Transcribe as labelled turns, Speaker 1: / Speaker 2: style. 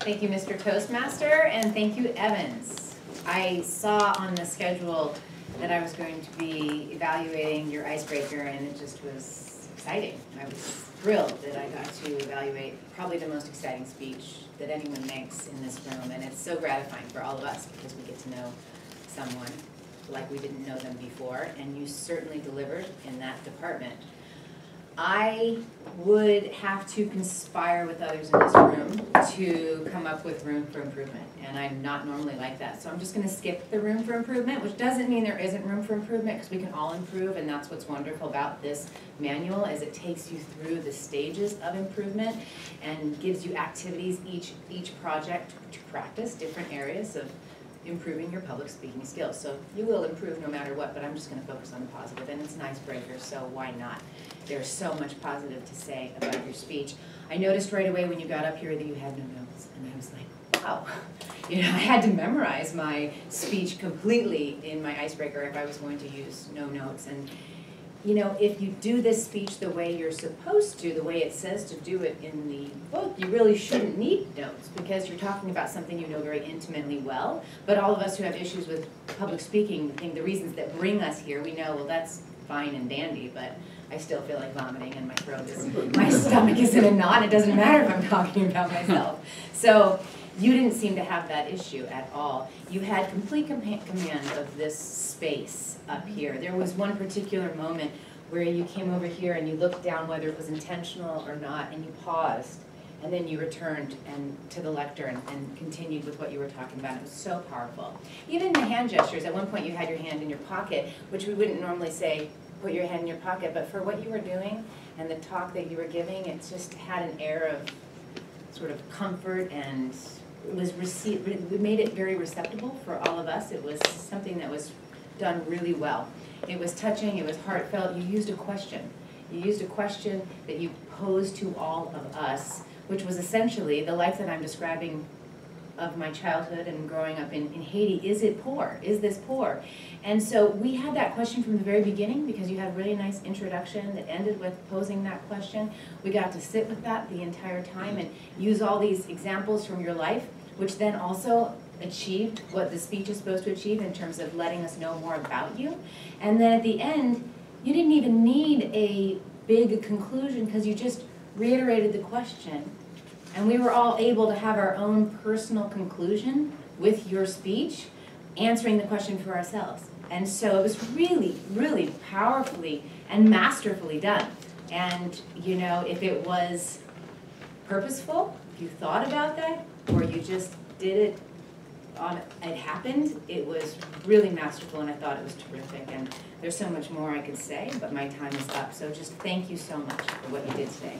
Speaker 1: Thank you, Mr. Toastmaster, and thank you, Evans. I saw on the schedule that I was going to be evaluating your icebreaker, and it just was exciting. I was thrilled that I got to evaluate probably the most exciting speech that anyone makes in this room, and it's so gratifying for all of us because we get to know someone like we didn't know them before, and you certainly delivered in that department. I would have to conspire with others in this room to come up with room for improvement, and I'm not normally like that. So I'm just going to skip the room for improvement, which doesn't mean there isn't room for improvement, because we can all improve, and that's what's wonderful about this manual, is it takes you through the stages of improvement and gives you activities each project to practice different areas of improving your public speaking skills. So you will improve no matter what, but I'm just going to focus on the positive, and it's an icebreaker, so why not? There's so much positive to say about your speech. I noticed right away when you got up here that you had no notes, and I was like, wow. I had to memorize my speech completely in my icebreaker if I was going to use no notes. And if you do this speech the way you're supposed to, the way it says to do it in the book, you really shouldn't need notes, because you're talking about something you know very intimately well. But all of us who have issues with public speaking, the reasons that bring us here, we know, well, that's fine and dandy, but I still feel like vomiting, and my stomach is in a knot. It doesn't matter if I'm talking about myself. So you didn't seem to have that issue at all. You had complete command of this space up here. There was one particular moment where you came over here and you looked down, whether it was intentional or not, and you paused, and then you returned to the lectern and continued with what you were talking about. It was so powerful. Even the hand gestures, at one point you had your hand in your pocket, which we wouldn't normally say, put your hand in your pocket, but for what you were doing and the talk that you were giving, it just had an air of sort of comfort, and it made it very receptible for all of us. It was something that was done really well. It was touching, it was heartfelt. You used a question. You used a question that you posed to all of us, which was essentially the life that I'm describing of my childhood and growing up in Haiti. Is it poor? Is this poor? And so we had that question from the very beginning, because you had a really nice introduction that ended with posing that question. We got to sit with that the entire time and use all these examples from your life, which then also achieved what the speech is supposed to achieve in terms of letting us know more about you. And then at the end, you didn't even need a big conclusion, because you just reiterated the question. And we were all able to have our own personal conclusion with your speech, answering the question for ourselves. And so it was really, really powerfully and masterfully done. And if it was purposeful, if you thought about that, or you just did it it happened, it was really masterful, and I thought it was terrific. And there's so much more I could say, but my time is up. So just thank you so much for what you did today.